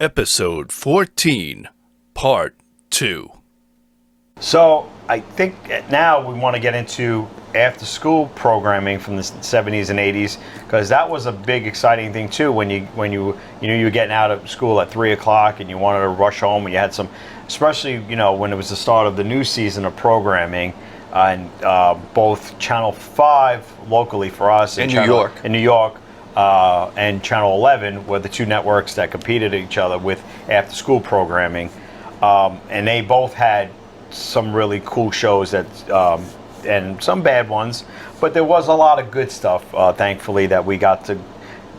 Episode 14, Part 2. So I think now we want to get into after-school programming from the 70s and 80s, because that was a big, exciting thing too. When you knew you were getting out of school at 3 o'clock and you wanted to rush home, and you had some, especially when it was the start of the new season of programming, and both Channel 5 locally for us in New York, and Channel 11 were the two networks that competed each other with after-school programming, and they both had some really cool shows that and some bad ones, but there was a lot of good stuff, thankfully, that we got to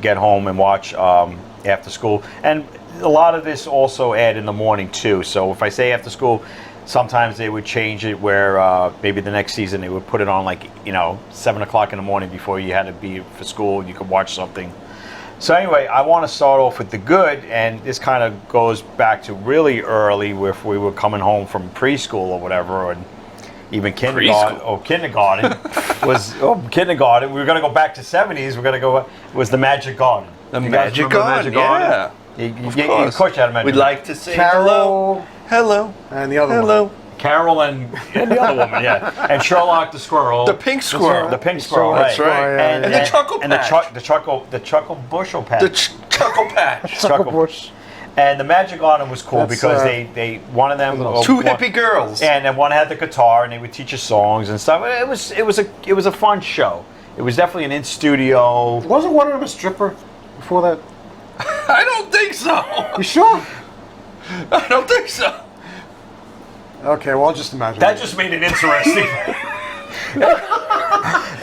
get home and watch after school. And a lot of this also aired in the morning too. So if I say after school, sometimes they would change it where maybe the next season they would put it on 7 o'clock in the morning before you had to be for school and you could watch something. So anyway, I want to start off with the good, and this kind of goes back to really early, where if we were coming home from preschool or whatever, and even kindergarten. Kindergarten. We were going to go back to 70s. We're going to go. It was the Magic Garden. The Magic Garden, yeah. Of course you had a Magic We'd Garden. like to say hello. And the other one. Carol and the other woman, yeah. And Sherlock the Squirrel. The pink squirrel. The pink squirrel, That's right. And the Chuckle Patch. The Chuckle Bushel Patch. The Chuckle Patch. Chuckle Bush. And the Magic Garden was cool because they one of them two hippie girls, and then one had the guitar, and they would teach us songs and stuff. It was a fun show. It was definitely an in studio. Wasn't one of them a stripper before that? I don't think so. You sure? I don't think so. Okay, well, just imagine. That just made it interesting.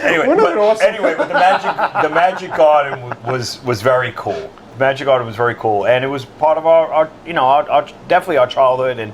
Anyway, but the Magic Garden was very cool. The Magic Garden was very cool, and it was part of our definitely our childhood, and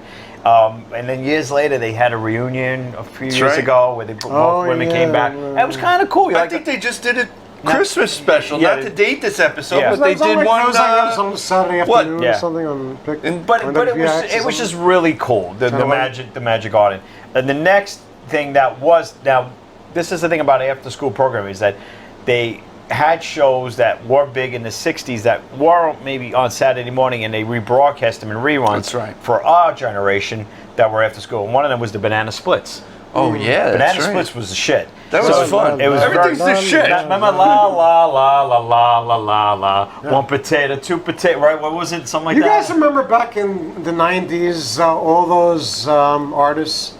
then years later they had a reunion a few years ago where both women came back. Right. It was kind of cool. I think they just did it. Christmas special, not to date this episode, but they did one on Saturday afternoon or something on But it was just really cool. The Magic Garden. And the next thing this is the thing about after school programming, is that they had shows that were big in the 60s that were maybe on Saturday morning, and they rebroadcast them in reruns for our generation that were after school. And one of them was the Banana Splits. Oh yeah, Banana Splits was the shit. That was fun. It was everything's the shit. Remember la la la la la la la la. One potato, two potato. Right? What was it? Something like that. You guys remember back in the 90s, all those artists,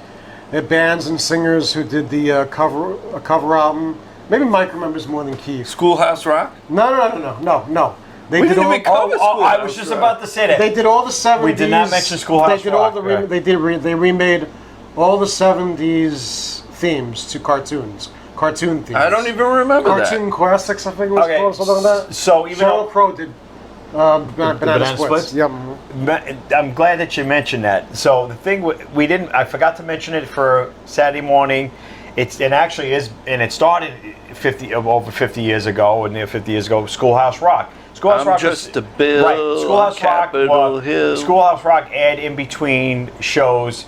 bands and singers who did the cover album? Maybe Mike remembers more than Keith. Schoolhouse Rock? No. We didn't even cover Schoolhouse I was just about to say that. They did all the 70s. We did not mention Schoolhouse Rock. They remade all the 70s themes to cartoon themes. I don't even remember Cartoon Classics, I think it was called, something like that. So even Sheryl Crow did Banana Splits. Yeah. I'm glad that you mentioned that. So the thing I forgot to mention it for Saturday morning. It started over 50 years ago, and near 50 years ago, Schoolhouse Rock. Schoolhouse Rock just a bill. Right. Schoolhouse Rock aired in between shows.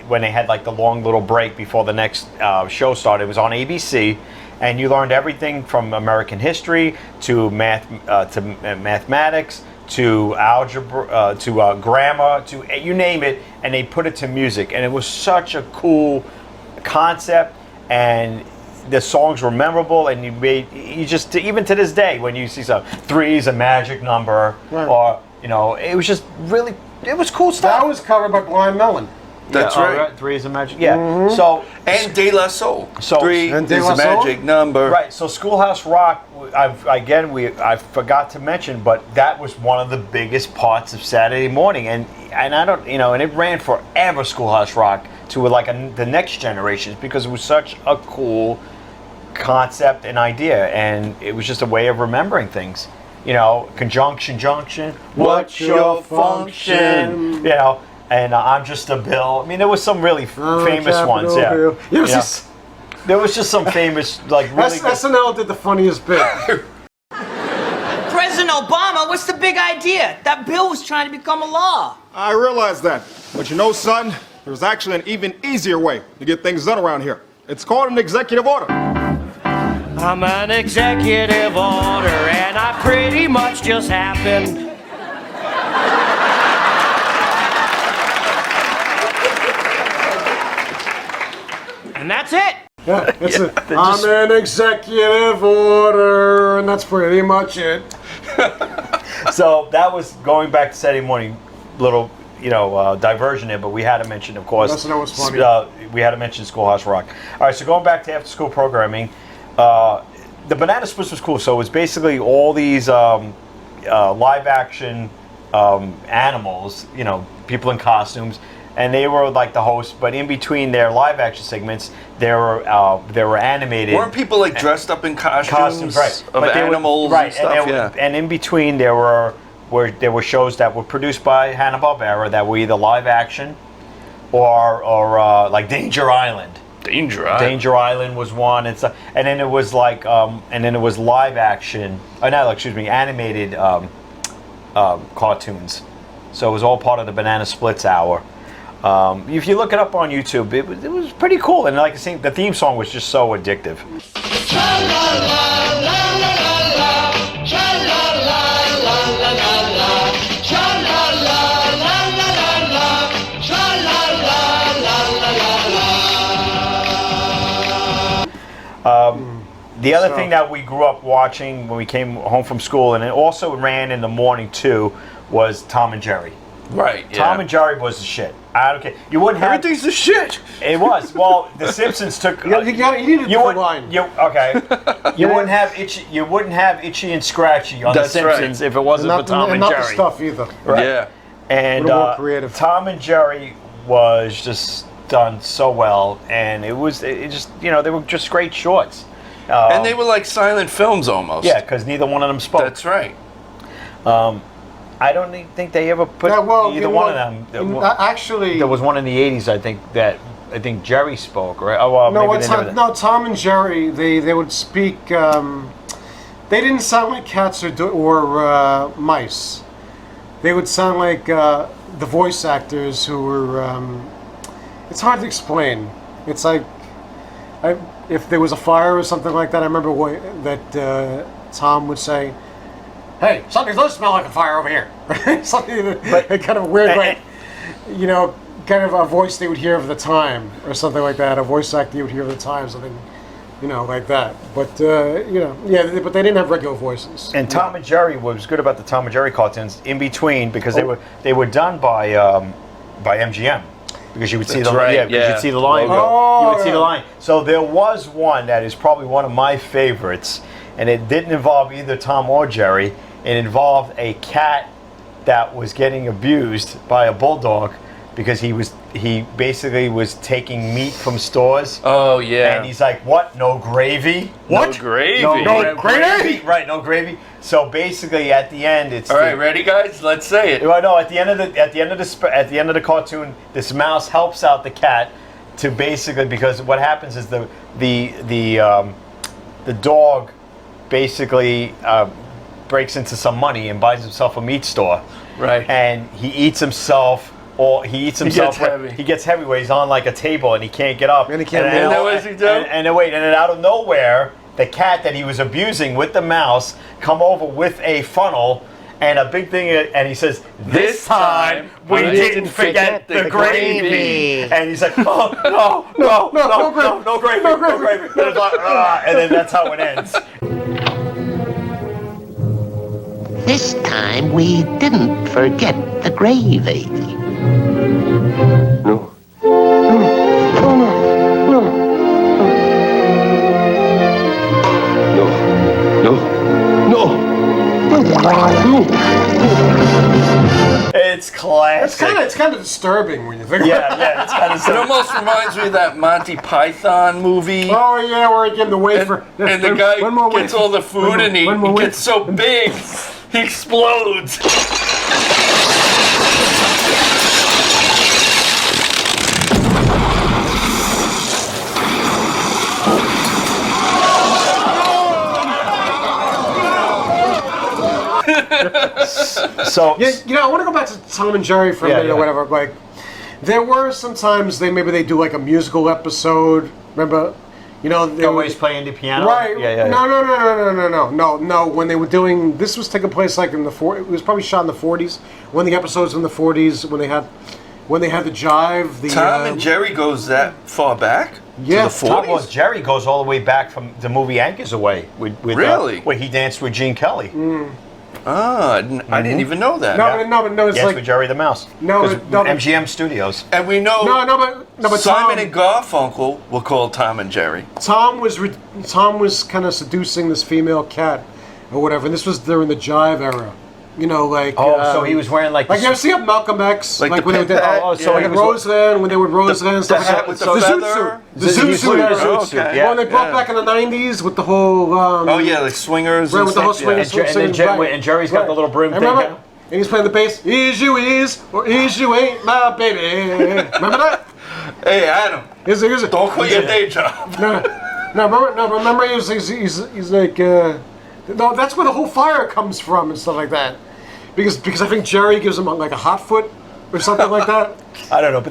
When they had the long little break before the next show started. It was on ABC, and you learned everything from American history to mathematics to algebra to grammar, to you name it, and they put it to music, and it was such a cool concept, and the songs were memorable, and you just even to this day when you see 3 is a magic number, or it was just really. It was cool stuff. That was covered by Blind Melon. That's right. 3 is a magic. Yeah. Mm-hmm. So and De La Soul. 3 is a magic number. Right. So Schoolhouse Rock. I forgot to mention, but that was one of the biggest parts of Saturday morning, and I don't and it ran forever. Schoolhouse Rock to the next generations, because it was such a cool concept and idea, and it was just a way of remembering things. Conjunction, junction. What's your function? And I'm just a bill. I mean, there was some really famous ones. Yeah. There was just some famous, really. SNL did the funniest bit. President Obama, what's the big idea? That bill was trying to become a law. I realize that. But son, there's actually an even easier way to get things done around here. It's called an executive order. I'm an executive order, and I pretty much just happened And that's it. Yeah, that's it. I'm an executive order, and that's pretty much it. So that was going back to Saturday morning, little diversion there, but we had to mention, of course, That's what was funny. We had to mention Schoolhouse Rock. All right, so going back to after school programming, the Banana Splits was cool. So it was basically all these live action animals, people in costumes, and they were like the hosts. But in between their live action segments, there were animated. Weren't people like dressed up in costumes right? of animals and stuff? And in between there were shows that were produced by Hanna-Barbera that were either live action or like Danger Island. Danger Island was one, and then it was like, and then it was live action. Animated cartoons. So it was all part of the Banana Splits hour. If you look it up on YouTube, it was pretty cool, and like I say, the theme song was just so addictive. The other thing that we grew up watching when we came home from school, and it also ran in the morning too, was Tom and Jerry. Right. Yeah. Tom and Jerry was the shit. I don't care. You wouldn't have Everything's the shit. It was. Well, The Simpsons took. You needed the line. You wouldn't have Itchy. You wouldn't have Itchy and Scratchy on That's The Simpsons if it wasn't for Tom and not Jerry. the stuff either. Right. Yeah. And more creative. Tom and Jerry was just done so well, and it just they were just great shorts. And they were like silent films almost. Yeah, because neither one of them spoke. That's right. I don't think they ever put either one of them. Actually, there was one in the 80s, I think Jerry spoke, right? Oh, well, no, Tom and Jerry, they would speak. They didn't sound like cats or mice. They would sound like the voice actors who were. It's hard to explain. It's like if there was a fire or something like that. I remember that Tom would say, "Hey, something does smell like a fire over here." Something kind of weird, like kind of a voice they would hear of the time or something like that. A voice actor you would hear of the time, something, like that. But but they didn't have regular voices. And Tom and Jerry, what was good about the Tom and Jerry cartoons in between, because they were done by MGM. Because you would see you'd see the line go. You would see the line. So there was one that is probably one of my favorites, and it didn't involve either Tom or Jerry. It involved a cat that was getting abused by a bulldog because he basically was taking meat from stores. Oh yeah. And he's like, "What? No gravy? What? No gravy? No gravy? Right? No gravy." So basically, at the end, it's all right. Ready, guys? Let's say it. Well, no. At the end of the cartoon, this mouse helps out the cat to basically, because what happens is the dog basically breaks into some money and buys himself a meat store. Right. And he eats himself. He gets heavy where he's on like a table and he can't get up. And he can't and move. What does he do? And then out of nowhere, the cat that he was abusing with the mouse come over with a funnel and a big thing, and he says, "This time we didn't forget the gravy." And he's like, "Oh no gravy. And then that's how it ends. This time we didn't forget the gravy. No. It's classic. It's kind of disturbing when you think. Yeah, it's kind of. It almost reminds me of that Monty Python movie. Oh yeah, where he gave the wafer. And the guy gets all the food and he gets so big, he explodes. So I want to go back to Tom and Jerry for a minute or whatever. Like, there were sometimes they do like a musical episode. Remember, they always playing the piano. Right. Yeah. No. When they were doing this was taking place like in the it was probably shot in the 40s. When the episodes in the 40s when they had the jive. Tom and Jerry goes that far back? Yeah. To the Tom 40s? was Jerry goes all the way back from the movie Anchors Away with Really? where he danced with Gene Kelly. I didn't even know that. No, it's Yes, like with Jerry the Mouse. No, 'Cause but- no, but- MGM Studios. And we know but Simon Tom, and Garfunkel were called Tom and Jerry. Tom was kind of seducing this female cat or whatever. And this was during the Jive era. You know, like So he was wearing like you ever see up Malcolm X? Like the when they pimp hat? so like he in was- Roseland, when they would Roseland and stuff the like hat that. with the zoot feather? suit. The zoot suit. The era. zoot suit, okay. yeah. When they brought back in the 90s with the whole Like swingers Right, and with the whole stuff. Yeah. swingers. And Jerry's got the little brim And thing. remember, and he's playing the bass. Is you is or is you ain't my baby? Remember that? Hey, Adam, Here's it. don't quit your day job. Remember he's like no, that's where the whole fire comes from and stuff like that. Because I think Jerry gives him like a hot foot or something like that. I don't know, but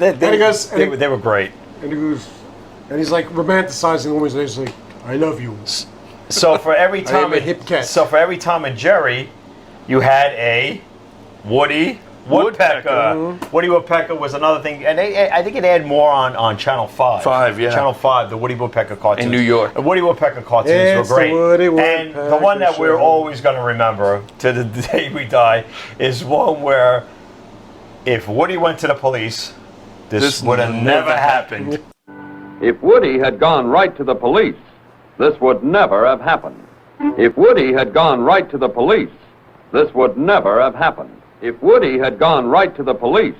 they were great. And he goes, and he's like romanticizing the woman. He's like, "I love you." So for every Tom am a hip cat. So for every Tom and Jerry, you had a Woody Woodpecker. Woody Woodpecker was another thing, and I think it had more on Channel 5. 5, yeah. Channel 5, the Woody Woodpecker cartoons. In New York. The Woody Woodpecker cartoons It's were the great. Woody And the one that we're Woodpecker show. always going to remember to the day we die is one where if Woody went to the police, this would have never happened. If Woody had gone right to the police, this would never have happened. If Woody had gone right to the police, this would never have happened. If Woody had gone right to the police,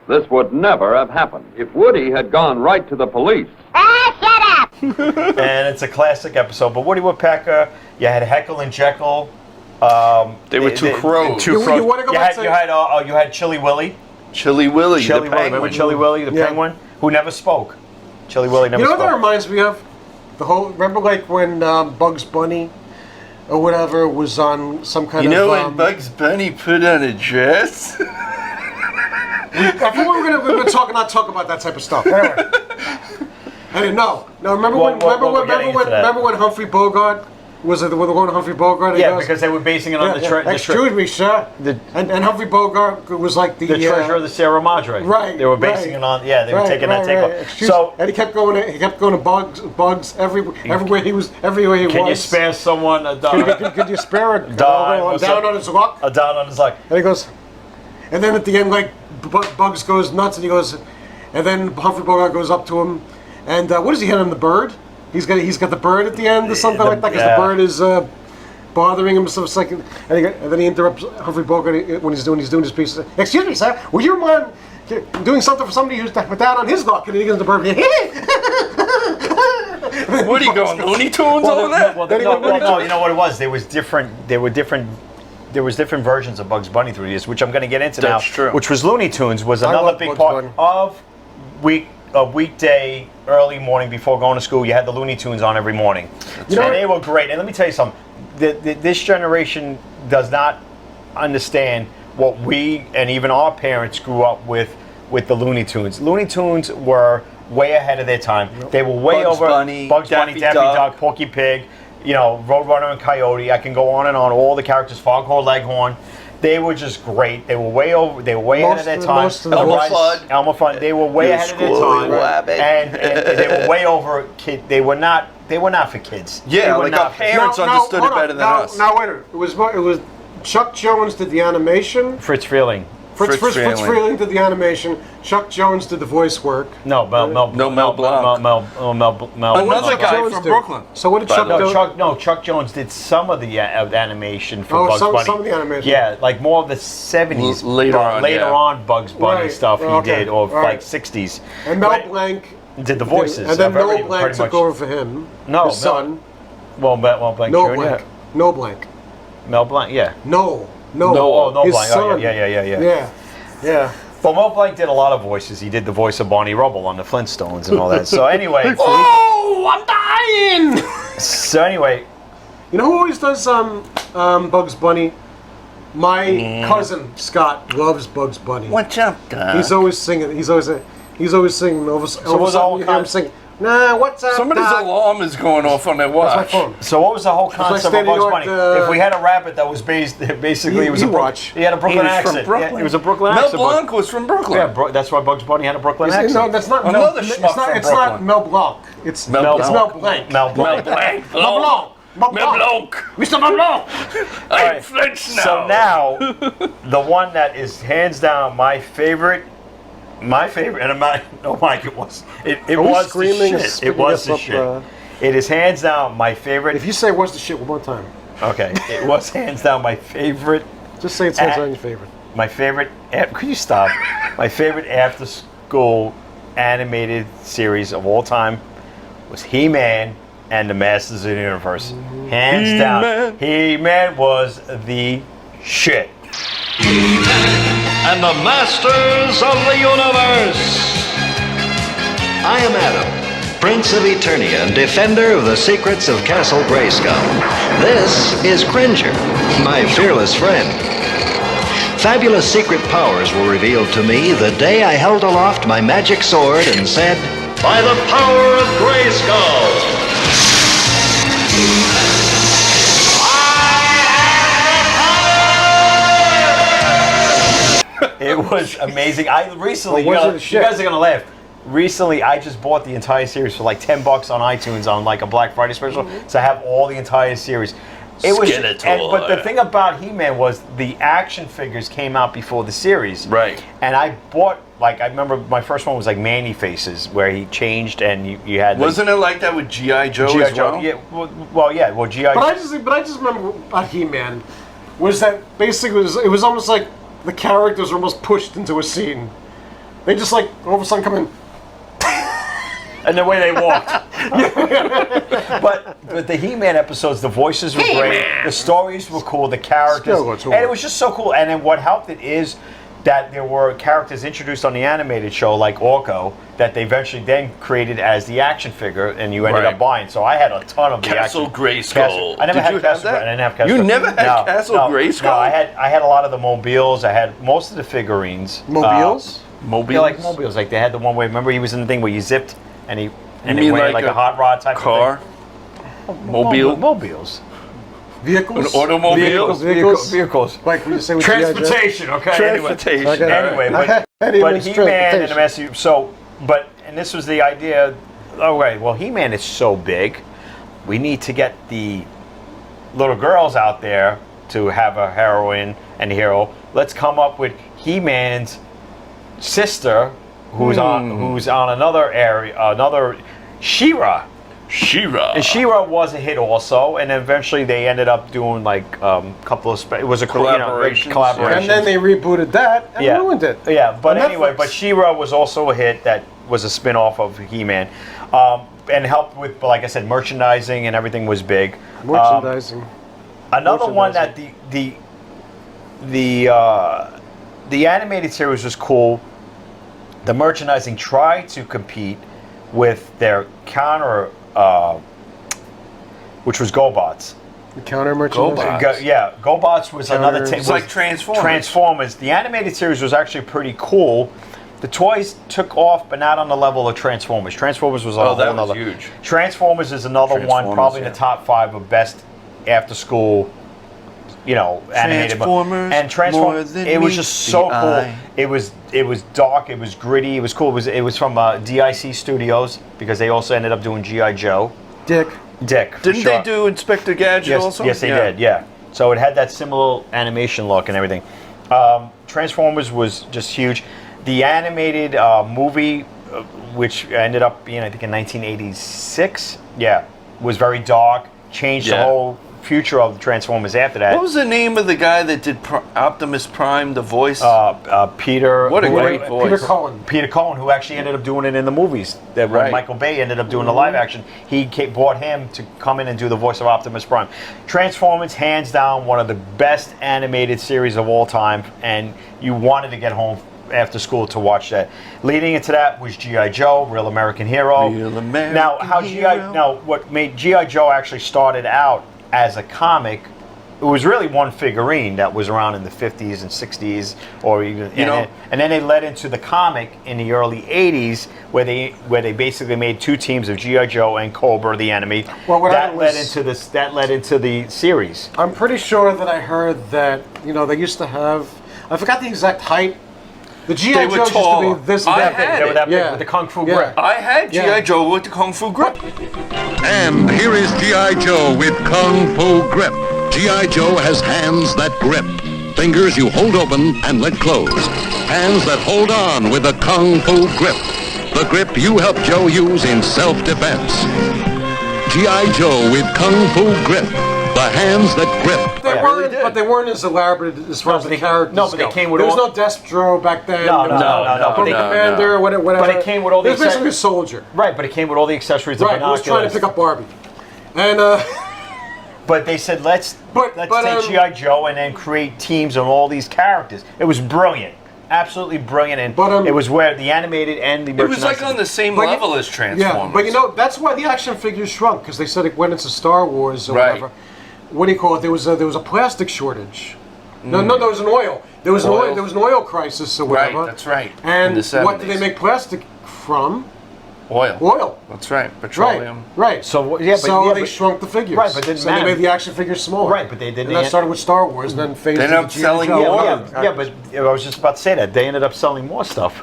this would never have happened. If Woody had gone right to the police. And it's a classic episode. But Woody Woodpecker, you had Heckle and Jekyll. They were two crows. You want to go back to You had Chilly Willy. Chilly Willy, Chilly the Willy, remember penguin. Chilly Willy, the Yeah. penguin, who never spoke. Chilly Willy never You know spoke. what that reminds me of? The whole remember like when Bugs Bunny or whatever was on some kind You of. know when Bugs Bunny put on a dress? I thought we were gonna not talk about that type of stuff. Anyway. I didn't know. No, remember when Humphrey Bogart was the one Humphrey Bogart? Yeah, because they were basing it on Excuse me, sir. And Humphrey Bogart was like the treasure of the Sierra Madre. Right. They were basing it on. Yeah, they were taking that takeoff. So and he kept going to Bugs everywhere he was. can you spare someone a dime? Could you spare a Dime, down on his luck? A down on his luck. And he goes, and then at the end, like Bugs goes nuts, and he goes, and then Humphrey Bogart goes up to him, and what does he hit him? The bird? He's got the bird at the end or something like that, because the bird is bothering him. So it's like, and then he interrupts Humphrey Bogart when he's doing his piece. Excuse me, sir. Would you mind doing something for somebody who's down on his luck? And he goes to the bird. What are you going, Looney Tunes over there? No, you know what it was? There was different versions of Bugs Bunny through the years, which I'm going to get into now. That's true. Which was Looney Tunes was I another love big Bugs part Bunny. of a weekday early morning before going to school. You had the Looney Tunes on every morning, and they were great. And let me tell you something: this generation does not understand what we and even our parents grew up with the Looney Tunes. Looney Tunes were way ahead of their time. They were way Bugs over Bunny, Bugs Bunny, Daffy Daffy Duck. Duck, Porky Pig, Roadrunner and Coyote. I can go on and on. All the characters, Foghorn Leghorn. They were just great. They were way over. They were way ahead of their time. Elmer Fudd. Elmer Fudd. They were way ahead of their time, Rabbit. and they were way over kid. They were not for kids. Yeah, They were like not our for- parents understood hold it on. better than us. Now wait a minute. It was Chuck Jones did the animation. Fritz Freeling. Fritz Freeling. Freeling did the animation. Chuck Jones did the voice work. No, Mel Blanc. Another guy Jones from did. Brooklyn. So what did Chuck do? Chuck Jones did some of the animation for Bugs Bunny. some of the animation. Yeah, like more of the 70s. Later on Bugs Bunny Right, stuff he okay, did, or right. like 60s. And Mel Right. Blanc Did the voices. and then of everybody, Noel Blanc pretty took much. over for him. No, his son. Mel Blanc Noel Jr. Blanc. No Blanc. Mel Blanc, yeah. No. Noel His Blanc. son. Oh, yeah. Yeah. Well, Mel Blanc did a lot of voices. He did the voice of Barney Rubble on the Flintstones and all that. So anyway. Oh, I'm dying! So anyway. You know who always does Bugs Bunny? My cousin Scott loves Bugs Bunny. What's up, Doc? He's always singing. He's always singing. All of a sudden, you hear him sing. Nah, what's up, Somebody's Doc? alarm is going off on their That's my watch. phone. So what was the whole concept of Standing Bugs York, Bunny? If we had a rabbit that was basically, it was you a watch. he had a Brooklyn He was accent. from Brooklyn. Yeah, it was a Brooklyn Mel accent. Blanc was from Brooklyn. Yeah, that's why Bugs Bunny had a Brooklyn accent. No, that's not Another Mel. schmuck from It's not Brooklyn. Mel Blanc. It's Mel It's Blanc. Mel Blanc. Mel Blanc. Mel Blanc. Mel Blanc. Mel Mel Blanc. Blanc. Mr. Mel Blanc. I'm right. French now. So now, the one that is hands down my favorite, and I'm not, no, Mike, it was the screaming and shit. It spitting was us the up, shit. It is hands down my favorite. If you say "what's the shit" one more time, Okay, it was hands down my favorite. just say it's hands on your favorite. My favorite. Could you stop? My favorite after school animated series of all time was He-Man and the Masters of the Universe. Hands down, He-Man was the shit. And the Masters of the Universe. I am Adam, Prince of Eternia and defender of the secrets of Castle Grayskull. This is Cringer, my fearless friend. Fabulous secret powers were revealed to me the day I held aloft my magic sword and said, "By the power of Grayskull!" It was amazing. I recently, Well, you was it shit? guys are gonna laugh. Recently, I just bought the entire series for like $10 on iTunes on like a Black Friday special. So I have all the entire series. It was, but the thing about He-Man was the action figures came out before the series. Right. And I bought, like, I remember my first one was like Manny Faces, where he changed and you had. Like, Wasn't it like that with G.I. Joe G.I. as well? Joe? Yeah. Well, G.I. But I just remember about He-Man was that basically it was almost like the characters were almost pushed into a scene. They just like all of a sudden come in. And the way they walked. but the He-Man episodes, the voices were great, the stories were cool, the characters, and it was just so cool. And then what helped it is that there were characters introduced on the animated show, like Orko, that they eventually then created as the action figure, and you ended up buying. So I had a ton of the Castle action. Grayskull. I never Did had you Castle. have that? I didn't have Castle. You never had Castle Grayskull? No, I had a lot of the mobiles. I had most of the figurines. Mobiles? Mobiles? Yeah, like mobiles. Like they had the one where, remember he was in the thing where you zipped and he and You it mean went like a hot rod type car? of thing. Mobile? Mobiles. Vehicles? An automobile? Vehicles. Like we just say with G.I. Joe? Transportation, okay. Transportation. Okay. Anyway, but Anyone's He-Man and the transportation. Master. And this was the idea. Oh, right. Well, He-Man is so big. We need to get the little girls out there to have a heroine and hero. Let's come up with He-Man's sister, who's on another She-Ra. She-Ra. And She-Ra was a hit also, and eventually they ended up doing like a couple of it was a Collaborations. collaboration. And then they rebooted that and ruined it. Yeah, but On anyway, Netflix. but She-Ra was also a hit that was a spin-off of He-Man, and helped with, like I said, merchandising and everything was big. Merchandising. Another one that the animated series was cool. The merchandising tried to compete with their counter, which was GoBots. The counter merchandising. GoBots was Counter- another. It's like Transformers. Transformers. The animated series was actually pretty cool. The toys took off, but not on the level of Transformers. Transformers was on a that whole was nother. huge. Transformers is another one, Transformers, probably in yeah. the top 5 of best after-school, animated. Transformers, And Transformers, more than it was meets just so the cool. eye. It was dark. It was gritty. It was cool. It was from DIC Studios because they also ended up doing G.I. Joe. Dick. for Didn't sure. they do Inspector Gadget Yes, also? yes, they did. Yeah. So it had that similar animation look and everything. Transformers was just huge. The animated movie, which ended up being, I think, in 1986, was very dark. Changed the whole future of the Transformers after that. What was the name of the guy that did Optimus Prime, the voice? Peter. What a great voice. Peter Cullen. Peter Cullen, who actually ended up doing it in the movies. That when Right. Michael Bay ended up doing the live action, he brought him to come in and do the voice of Optimus Prime. Transformers, hands down, one of the best animated series of all time, and you wanted to get home after school to watch that. Leading into that was G.I. Joe, Real American Hero. Real American Now, what made G.I. Joe actually started out as a comic was really one figurine that was around in the 50s and 60s, or even and then they led into the comic in the early 80s, where they basically made two teams of G.I. Joe and Cobra, the enemy. Well, that led into the series. I'm pretty sure that I heard that they used to have. I forgot the exact height. The G.I. Joe used to be this big. They were that big with the Kung Fu grip. I had G.I. Joe with the Kung Fu grip. And here is G.I. Joe with Kung Fu grip. G.I. Joe has hands that grip. Fingers you hold open and let close. Hands that hold on with a Kung Fu grip. The grip you help Joe use in self-defense. G.I. Joe with Kung Fu grip. The hands that grip. But they weren't as elaborate as far as the characters. No, but they came with there was no Destro back then. No. But Commander, whatever. But it came with all the. It was basically a soldier. Right, but it came with all the accessories. Right, he was trying to pick up Barbie, and. But they said let's take G.I. Joe and then create teams on all these characters. It was brilliant. Absolutely brilliant, and it was where the animated and the it was like on the same level as Transformers. Yeah, but that's why the action figures shrunk, because they said it went into Star Wars or whatever. What do you call it? There was a plastic shortage. No, there was an oil. There was an oil crisis or whatever. Right, that's right. And what did they make plastic from? Oil. That's right. Petroleum. Right. So they shrunk the figures. Right, but they made the action figures smaller. Right, but they didn't. And that started with Star Wars, and then phased they ended up selling more. Yeah, but I was just about to say that they ended up selling more stuff,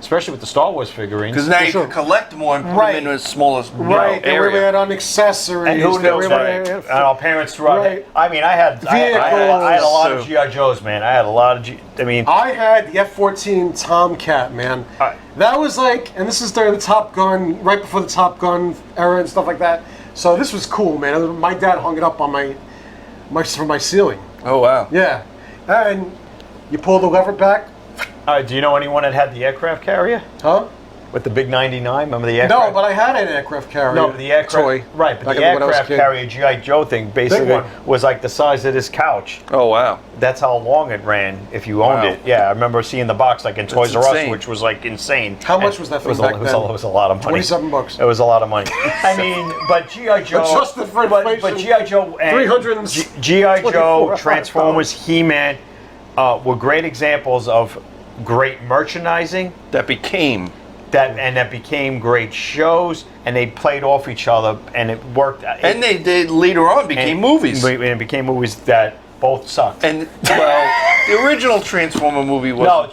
especially with the Star Wars figurines. Because now you can collect more and put them in the smallest area. They really had on accessories. And who knows? And our parents threw out. I mean, I had a lot of G.I. Joes, man. I had a lot of I had the F-14 Tomcat, man. That was like, and this is during the Top Gun, right before the Top Gun era and stuff like that. So this was cool, man. My dad hung it up on from my ceiling. Oh wow. Yeah, and you pull the lever back. Do you know anyone that had the aircraft carrier? Huh? With the big 99? Remember the aircraft? No, but I had an aircraft carrier. No, the aircraft. Toy. Right, but the aircraft carrier G.I. Joe thing basically was like the size of this couch. Oh, wow. That's how long it ran if you owned it. Yeah, I remember seeing the box like in Toys R Us, which was like insane. How much was that thing back then? It was a lot of money. $27. It was a lot of money. I mean, but G.I. Joe. Adjusted for inflation. But G.I. Joe and G.I. Joe, Transformers, He-Man were great examples of great merchandising that became great shows, and they played off each other, and it worked. And they later on became movies. And it became movies that both sucked. And the original Transformer movie was no.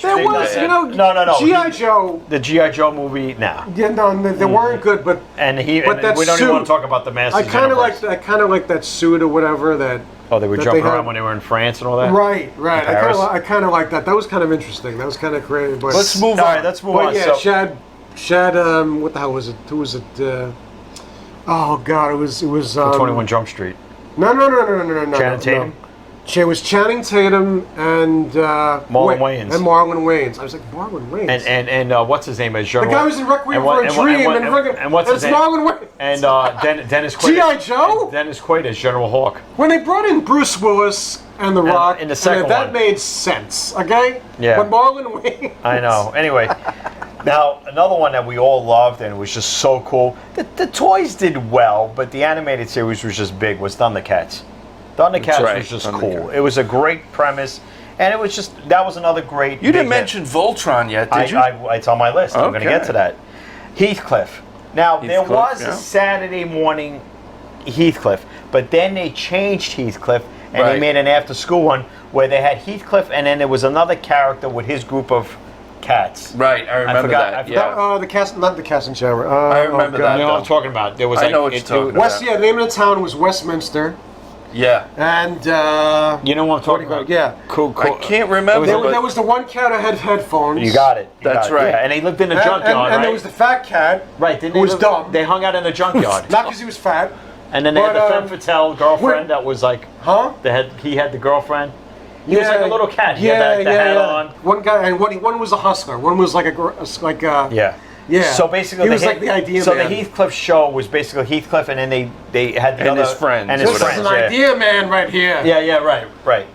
G.I. Joe. The G.I. Joe movie, nah. Yeah, no, they weren't good, but we don't even want to talk about the Masters. I kind of like that suit or whatever that. Oh, they were jumping around when they were in France and all that? Right. I kind of like that. That was kind of interesting. That was kind of creative. But let's move on. All right, let's move on. Yeah, Shad, what the hell was it? Who was it? Oh, God, it was 21 Jump Street. No. Channing Tatum? It was Channing Tatum and Marlon Wayans. And Marlon Wayans. I was like, Marlon Wayans. And what's his name? The guy was in Requiem for a Dream. And what's his name? Marlon Wayans. And Dennis Quaid. G.I. Joe? Dennis Quaid as General Hawk. When they brought in Bruce Willis and The Rock, in the second one, that made sense, okay? Yeah. But Marlon Wayans. I know. Anyway, now another one that we all loved and was just so cool. The toys did well, but the animated series was just big. Was Thundercats. Thundercats was just cool. It was a great premise, and it was just that was another great. You didn't mention Voltron yet, did you? It's on my list. I'm going to get to that. Heathcliff. Now there was a Saturday morning Heathcliff, but then they changed Heathcliff and they made an after-school one where they had Heathcliff, and then there was another character with his group of cats. Right, I remember that. The cast, not the cast and shower. I remember that. You know what I'm talking about? There was. I know what you're talking about. Yeah, the name of the town was Westminster. Yeah. And you know what I'm talking about? Yeah. Cool. I can't remember. There was the one cat that had headphones. You got it. That's right. Yeah. And they lived in a junkyard, and there was the fat cat. Right. Who was dumb. They hung out in a junkyard. Not because he was fat. And then they had the femme fatale girlfriend that was like, he had the girlfriend. He was like a little cat. He had the hat on. One guy, and one was a hustler. One was like Yeah. So basically, he was like the idea man. So the Heathcliff show was basically Heathcliff, and then they had the other his friends. And his this friends. is an idea man right here. Yeah, right.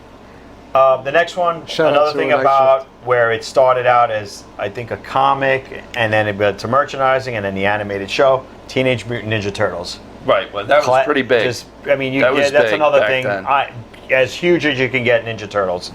The next one, another thing about where it started out as I think a comic, and then it went to merchandising, and then the animated show, Teenage Mutant Ninja Turtles. Right. Well, that was pretty big. That's another thing. as huge as you can get Ninja Turtles.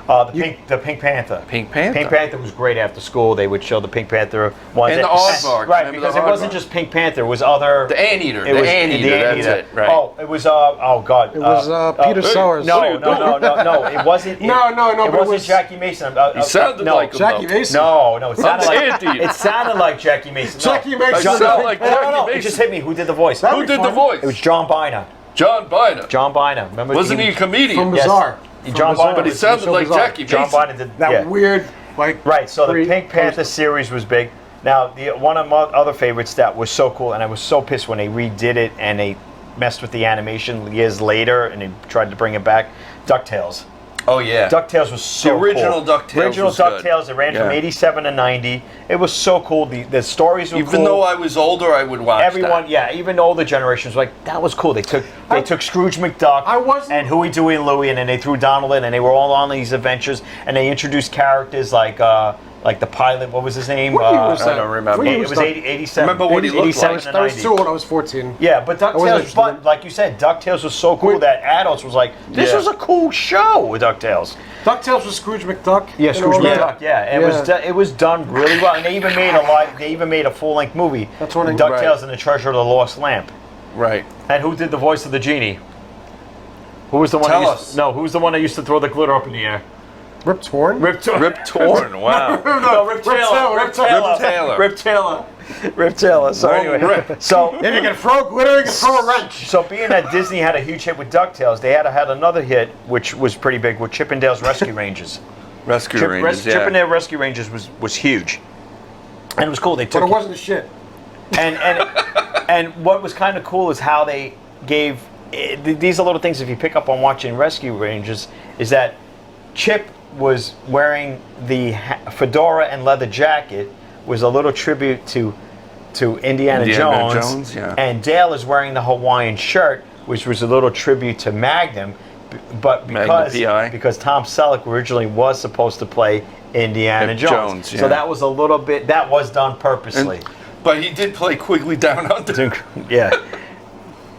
The Pink Panther. Pink Panther. Pink Panther was great after school. They would show the Pink Panther ones. And the Aardvark. Right, Remember because the it wasn't Aardvark? just Pink Panther. It was other. The Anteater. It was The Anteater. That's it. Right. Oh, it was. Oh God. It was Peter Sellers. No. It wasn't. No. It But wasn't Jackie Mason. He sounded like him, Jackie though. Mason. No. It sounded like. Anteater. It sounded like Jackie Mason. No. Jackie Mason. I sound like No. Jackie It Mason. just hit me. Who did the voice? Who did the voice? It was John Byner. John Byner. John Byner. Remember? Wasn't he a comedian? From Yes. Bizarre. John Byner. But he sounded like Jackie John Mason. Byner did That yeah. weird, like. Right, so the Pink Panther series was big. Now, one of my other favorites that was so cool, and I was so pissed when they redid it and they messed with the animation years later and they tried to bring it back, DuckTales. Oh, yeah. DuckTales was so The original cool. DuckTales Original was good. DuckTales, it ran from Yeah. 87 to 90. It was so cool. The stories were cool. Even though I was older, I would watch Everyone, that. yeah, even older generations were like, that was cool. They took Scrooge McDuck and Huey, Dewey, and Louie, and then they threw Donald in, and they were all on these adventures, and they introduced characters like the pilot. What was his name? What year was that? I don't remember. It was 87. Remember what he looked 87 like? to I was 90. too old. I was 14. Yeah, but DuckTales, but like you said, DuckTales was so cool that adults was like, this was a cool show with DuckTales. DuckTales was Scrooge McDuck. Yeah, Scrooge and all that. McDuck. Yeah, it was done really well, and they even made a full-length movie. That's what I- DuckTales Right. and the Treasure of the Lost Lamp. Right. And who did the voice of the genie? Who was the one? Tell that us. Who's the one that used to throw the glitter up in the air? Rip Torn. Rip Torn. Rip Torn. Wow. No, Rip Taylor. Rip Taylor. Rip Taylor. Rip Taylor. So Long anyway, Rip. so Then you can throw glitter, you can throw a wrench. So being that Disney had a huge hit with DuckTales, they had another hit which was pretty big with Chip and Dale's Rescue Rangers. Rescue Rangers, Chip and Dale Rescue Rangers was huge, and it was cool. They took But it wasn't a shit. and what was kind of cool is how they gave these are little things. If you pick up on watching Rescue Rangers, is that Chip was wearing the fedora and leather jacket was a little tribute to Indiana Jones, yeah. And Dale is wearing the Hawaiian shirt, which was a little tribute to Magnum, but because Tom Selleck originally was supposed to play Indiana Jones, yeah. so that was a little bit that was done purposely. But he did play Quigley Down Under. Yeah,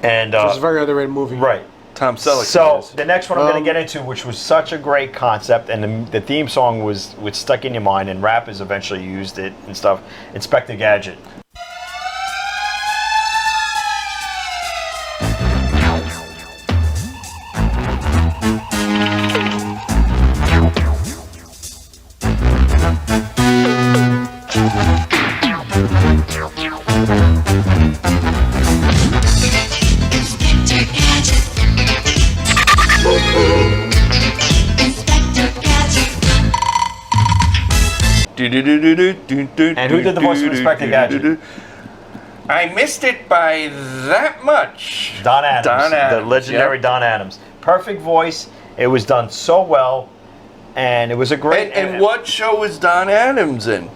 and It was a very underrated movie. right. Tom Selleck. So the next one I'm going to get into, which was such a great concept, and the theme song was stuck in your mind, and rappers eventually used it and stuff. Inspector Gadget. And who did the voice of Inspector Gadget? I missed it by that much. Don Adams, Don Adams, the legendary yep. Don Adams. Perfect voice. It was done so well, and it was a great. And what show was Don Adams in?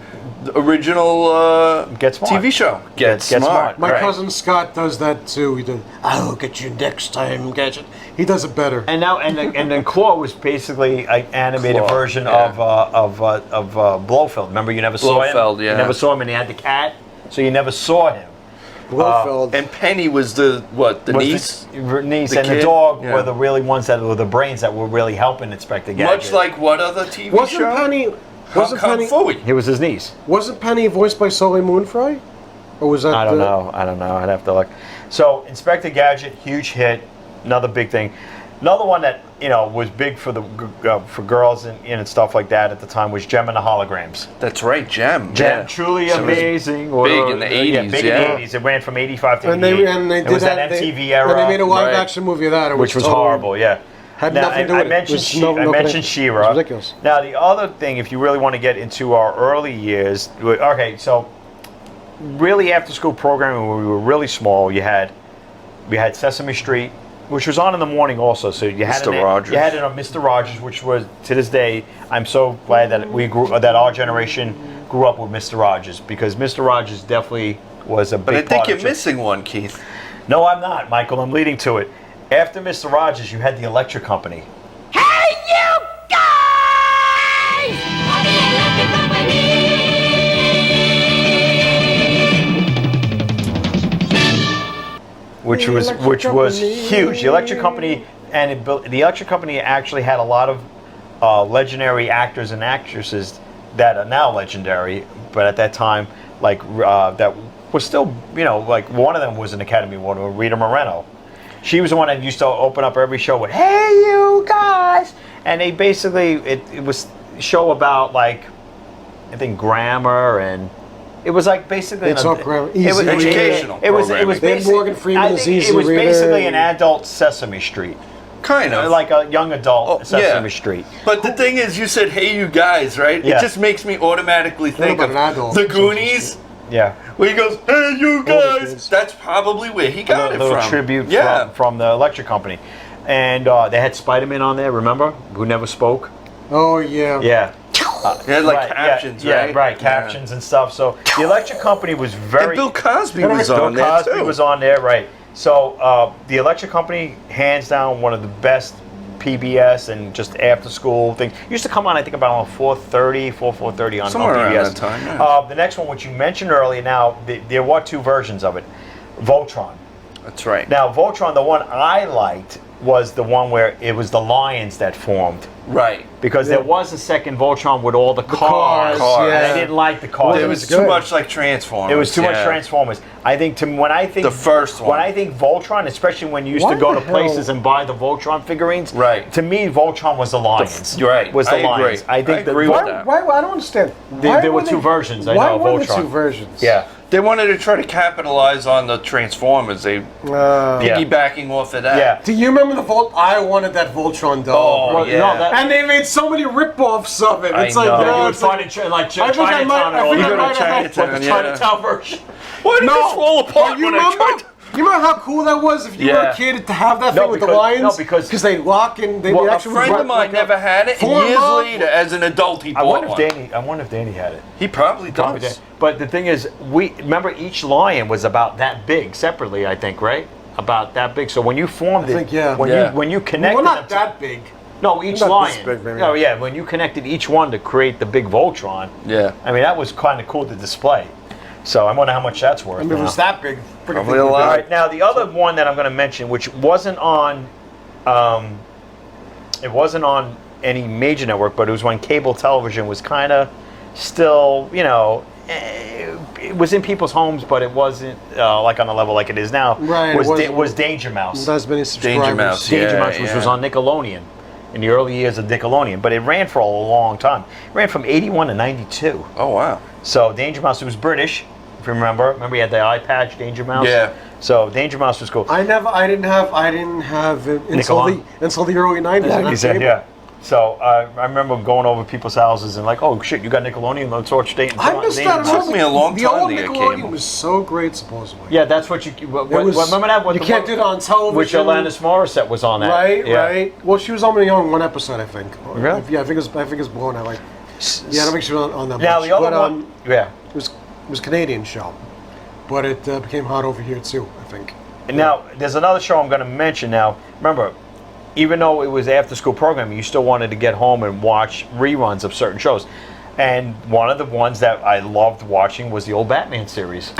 The original Get Smart. TV show. Get Smart. Smart. My right. cousin Scott does that too. He did. I'll get you next time, Gadget. He does it better. And now, and then Claw was basically an animated Claw, version yeah. of Blofeld. Remember, you never saw him. Blofeld, yeah. You never saw him, and he had the cat, so you never saw him. Blofeld. And Penny was the niece? Niece The and the kid? dog Yeah. were the really ones that were the brains that were really helping Inspector Gadget. Much like what other TV wasn't show? Penny? Wasn't Kung Penny? Fooey. He was his niece. Wasn't Penny voiced by Soleil Moonfry? Or was that? I don't know. I'd have to look. So Inspector Gadget, huge hit, another big thing. Another one that was big for the for girls and stuff like that at the time was Gem and the Holograms. That's right, Gem. Gem, Yeah. truly So it was amazing. big in the 80s, Yeah, big yeah. in the 80s. It ran from 85 to And 88. they it did was that that MTV era. And they made a live Right. action movie of that, which was totally- horrible, yeah. Had Now, nothing to do I with it. mentioned It was I mentioned She-Ra. It was ridiculous. Now, the other thing, if you really want to get into our early years, okay, so really after school programming when we were really small, we had Sesame Street, which was on in the morning also. So you had Mr. Rogers. You had it on Mr. Rogers, which was to this day. I'm so glad that our generation grew up with Mr. Rogers, because Mr. Rogers definitely was a big But I part think of you're it. missing one, Keith. No, I'm not, Michael. I'm leading to it. After Mr. Rogers, you had the Electric Company. Hey, you guys! What do you looking for Which was huge. The Electric Company the electric company actually had a lot of legendary actors and actresses that are now legendary, but at that time, like that was still, like one of them was an Academy Award, Rita Moreno. She was the one that used to open up every show with, "Hey, you guys," and they basically it was a show about like I think grammar and. It was like basically It's educational. It was basically Morgan Freeman is easy it was reader. Basically an adult Sesame Street. Kind of. Like a young adult Sesame Street. But the thing is, you said, "Hey, you guys," right? Yeah. It just makes me automatically think of the Goonies. Yeah. Where he goes, "Hey, you guys." That's probably where he got it little from. tribute Yeah. from the electric company. And they had Spider-Man on there, remember? Who never spoke. Oh, yeah. Yeah. They had like captions, right? Yeah, right, captions and stuff. So the electric company was very... And Bill Cosby was on there, Bill Cosby too. was on there, right. So the electric company, hands down, one of the best PBS and just after school things. Used to come on, I think, about 4:30 on Somewhere PBS. around that time, yeah. The next one, which you mentioned earlier, now, there were two versions of it. Voltron. That's right. Now, Voltron, the one I liked was the one where it was the lions that formed. Right. Because there was a second Voltron with all the cars. cars, And yeah. I didn't like the cars. It was too much like Transformers. It was too much Transformers. I think when I think the first one. When I think Voltron, especially when you used to go to places and buy the Voltron figurines, right? To me, Voltron was the lions. You're right. Was the I lions? agree. I think I agree with that. Why? I don't understand. There were two versions. I know. Why were Voltron. there two versions? Yeah. They wanted to try to capitalize on the Transformers. They piggybacking off of that. Yeah. Do you remember the Volt? I wanted that Voltron doll. Oh, Well, yeah. No, and they made so many rip-offs of it. It's I like, know. You would it's like, find it like I think I Chinatown might- and I all think I that. might have had Chinatown, The yeah. Chinatown version. Why did this fall apart you when I remember? tried to... You remember how cool that was if you were Yeah. a kid to have that No, thing with the because- lions? no, because- they lock and they Well, a actually friend would of mine like never had it, and form years up. later, as an adult, he I bought wonder one. if Danny had it. He probably Probably does. did. But the thing is, we remember each lion was about that big separately. I think, right? About that big. So when you formed I think, yeah. When you connected, Well, not them that big. no, each Not lion. this big, maybe. No, yeah. When you connected each one to create the big Voltron. Yeah. I mean, that was kind of cool to display. So I wonder how much that's worth. I mean, it was that big. Probably a All lot. right. Now the other one that I'm going to mention, which wasn't on, it wasn't on any major network, but it was when cable television was kind of still, it was in people's homes, but it wasn't like on the level like it is now. Right, it Was Danger Mouse. Not as many subscribers. Danger Mouse. Danger Yeah, Mouse, which yeah. was on Nickelodeon in the early years of Nickelodeon, but it ran for a long time. It ran from 81 to 92. Oh, wow. So Danger Mouse, it was British, if you remember. Remember he had the eye patch, Danger Mouse? Yeah. So Danger Mouse was cool. I didn't have it until the early 90s. I didn't have Exactly, cable. yeah. So I remember going over people's houses and like, oh shit, you got Nickelodeon? Let's watch Danger I missed that. It took me a long The time old to get Nickelodeon cable. was so great, supposedly. Yeah, that's what you. Remember that? You can't do that on television. Which Alanis Morissette was on that. Right, Yeah. right. Well, she was only on one episode, I think. Really? Yeah, I think it's blown out. Like, yeah, I don't think she was on that Now much. the other But, one, yeah. it was a Canadian show, but it became hot over here too, I think. And now there's another show I'm going to mention. Now, remember, even though it was after school programming, you still wanted to get home and watch reruns of certain shows. And one of the ones that I loved watching was the old Batman series.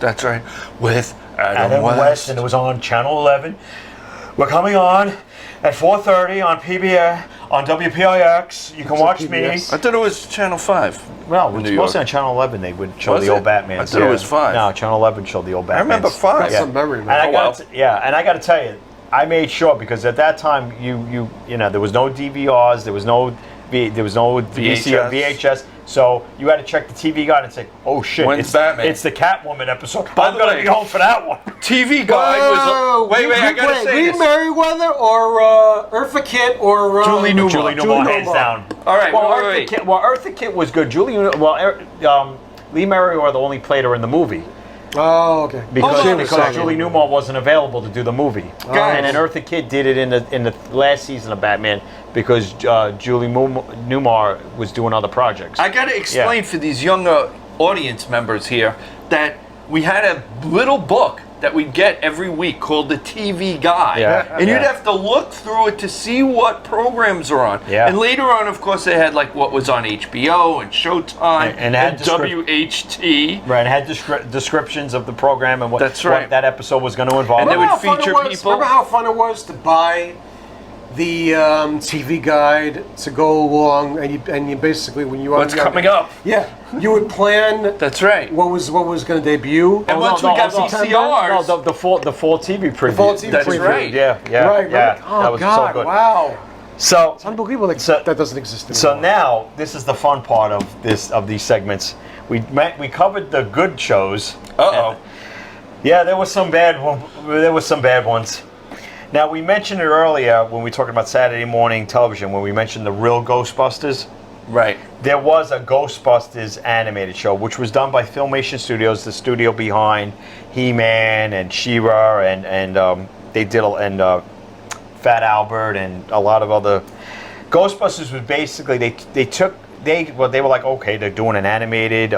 That's right. With Adam West, and it was on Channel 11. We're coming on at 4:30 on PBS, on WPIX. You can watch me. I thought it was Channel 5. Well, in it's New supposed to York. on Channel 11 they would show Was the it? old Batman. I thought it was 5. No, Channel 11 showed the old Batman. remember 5. That's some memory, And man. I got and I got to tell you, I made sure because at that time you know there was no DVRs, there was no VHS. So you had to check the TV guide and say, "Oh shit, When's it's Batman?" It's the Catwoman episode. By I'm the gonna way- be home for that one." TV Guide was... Wait, I gotta say Lee this. Merriweather or Eartha Kitt or Julie Newmar, hands down. All right, Well, wait. Eartha Kitt was good. Lee Merriweather only played her in the movie. Oh, okay. Because She was solid. Julie Newmar wasn't available to do the movie, and then Eartha Kitt did it in the last season of Batman because Julie Newmar was doing other projects. I got to explain for these younger audience members here that we had a little book that we'd get every week called the TV Guide. Yeah. And you'd have to look through it to see what programs are on. Yeah. And later on, of course, they had like what was on HBO and Showtime And WHT. Right, it had descriptions of the program and what, That's right. what that episode was going to involve. And they Remember would how fun feature it was? people. Remember how fun it was to buy the TV Guide to go along, and you basically when you What's coming up? Yeah, you would plan. That's right. What was going to debut? And once we got VCRs, No, the fall TV preview. The fall TV That's preview. right. Yeah. Right. Yeah. Oh That was God! so good. Wow. So It's unbelievable that that doesn't exist anymore. So now this is the fun part of these segments. We covered the good shows. Uh-oh. Yeah, there was some bad ones. Now we mentioned it earlier when we were talking about Saturday morning television when we mentioned the real Ghostbusters. Right. There was a Ghostbusters animated show which was done by Filmation Studios, the studio behind He-Man and She-Ra and they did Fat Albert and a lot of other. Ghostbusters was basically they were like, okay, they're doing an animated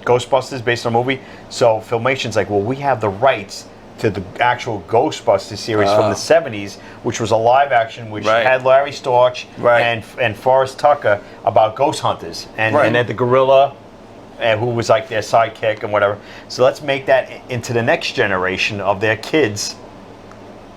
Ghostbusters based on a movie. So Filmation's like, well, we have the rights to the actual Ghostbusters series from the 70s, which was a live action, which had Larry Storch and Forrest Tucker about ghost hunters, and then the gorilla, who was like their sidekick and whatever. So let's make that into the next generation of their kids,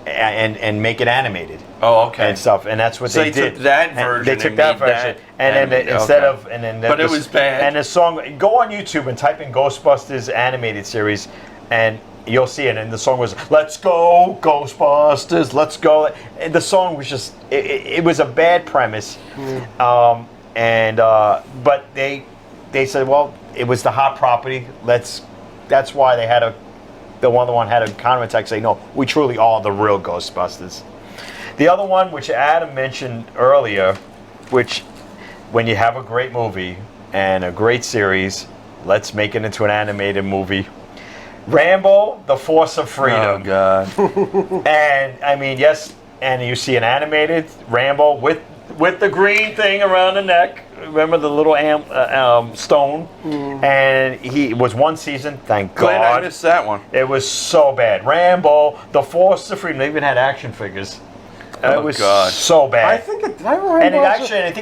and make it animated. Oh, okay. And stuff, and that's what So they they did. took that version They took and that made that version, and then animated, instead okay. of, and then. But it was bad. And the song, go on YouTube and type in Ghostbusters animated series, and you'll see it. And the song was "Let's Go Ghostbusters, Let's Go." And the song was just, it was a bad premise, but they said, well, it was the hot property. That's why they had the one had a counterattack, say, no, we truly are the real Ghostbusters. The other one, which Adam mentioned earlier, which when you have a great movie and a great series, let's make it into an animated movie. Rambo, The Force of Freedom. Oh, God. And, I mean, yes, and you see an animated Rambo with the green thing around the neck. Remember the little stone? And it was one season, thank God. Glad I missed that one. It was so bad. Rambo, The Force of Freedom. They even had action figures. It was so bad. I think it. Did I Rambo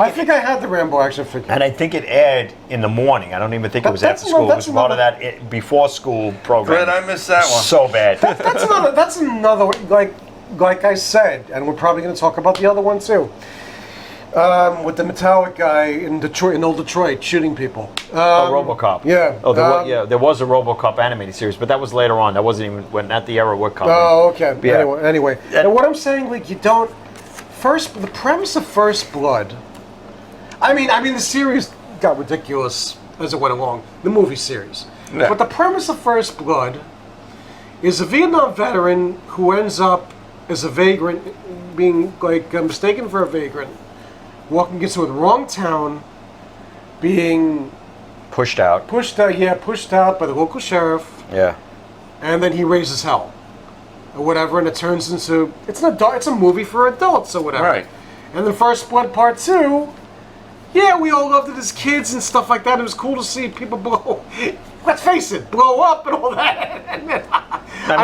I think I had the Rambo action figure. And I think it aired in the morning. I don't even think it was after school. It was part of that before school program. Glad I missed that one. So bad. That's another like I said, and we're probably going to talk about the other one too. With the metallic guy in Detroit, in old Detroit, shooting people. RoboCop. Yeah. Oh, there was a RoboCop animated series, but that was later on. That wasn't even at the era we're covering. Oh, okay. Yeah. Anyway. And what I'm saying, like, you don't. The premise of First Blood. I mean, the series got ridiculous as it went along. The movie series. Yeah. But the premise of First Blood is a Vietnam veteran who ends up as a vagrant, being mistaken for a vagrant, walking into the wrong town, being pushed out by the local sheriff. Yeah. And then he raises hell, or whatever, and it turns into it's a movie for adults or whatever. Right. And then First Blood Part 2, yeah, we all loved it as kids and stuff like that. It was cool to see people blow. Let's face it, blow up and all that. Now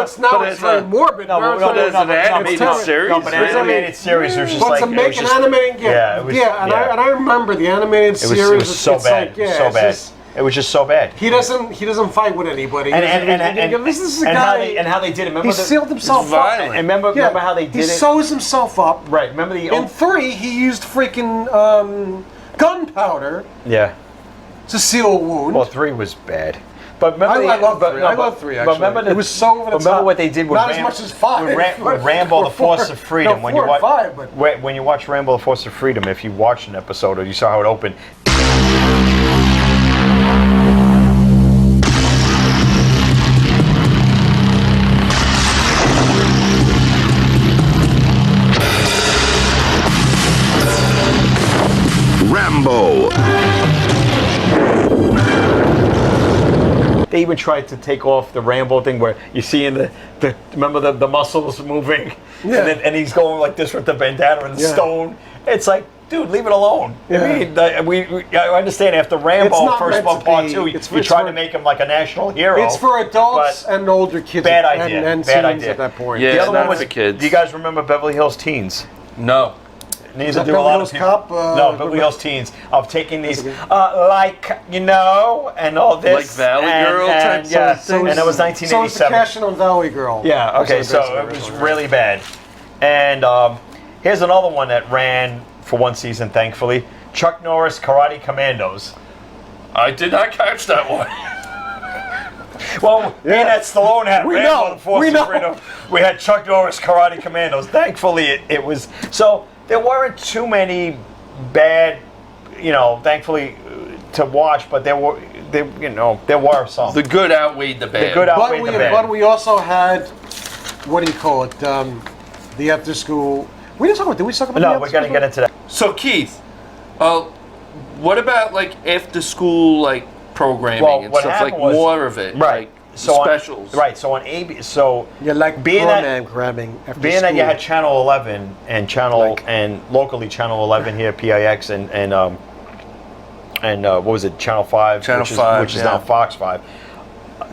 it's very morbid. It's an animated series. No, but an animated series was just But to make an animated, and I remember the animated series. It was so bad. So bad. It was just so bad. He doesn't fight with anybody. This is a guy. And how they did it. Remember he sealed himself up. And remember how they did it. He sews himself up. Right. Remember in 3, he used freaking gunpowder. Yeah. To seal a wound. Well, 3 was bad. But remember, I love 3. Actually, but remember it was so over the top. Remember what they did with not as much as 5. With Rambo: The Force of Freedom. No, 4 and 5, but when you watch Rambo: The Force of Freedom, if you watched an episode or you saw how it opened. Rambo. They even tried to take off the Rambo thing where you see in remember the muscles moving, and he's going like this with the bandana and the stone. It's like, dude, leave it alone. Yeah. I mean, I understand after It's Rambo, not first meant one, to part be- two, it's you tried to make him like a national hero. It's for adults but and older kids. bad idea. And bad teens idea at that point. Yeah, The it's other one not was for kids. Do you guys remember Beverly Hills Teens? No. Neither that do a Beverly lot Hills of people. Cop? No, Beverly Hills Teens. Of taking these, like, you know, and all this. Like Valley Girl type yeah, thing? and it was So it's the 1987. Cashin' on Valley Girl. Yeah, okay, That's the so best it was original, really bad. And here's another one that ran for one season, thankfully. Chuck Norris Karate Commandos. I did not catch that one. Well, being that Stallone had We Rambo know, and Force we of know. Freedom, we had Chuck Norris Karate Commandos. Thankfully, it was... So there weren't too many bad, thankfully, to watch, but there were some. The good outweighed the bad. The good outweighed the bad. But we also had, what do you call it? The after school. We didn't talk about. Did we talk about? No, the we're gonna get into that. So Keith, what about like after school like programming Well, and what stuff like happened was- more of it, Right. Like So specials. So on AB, so Yeah, like being poor that- man grabbing after being school. that you had Channel 11 and and locally Channel 11 here, PIX and what was it, Channel 5, Channel which is, 5, which is yeah. now Fox 5.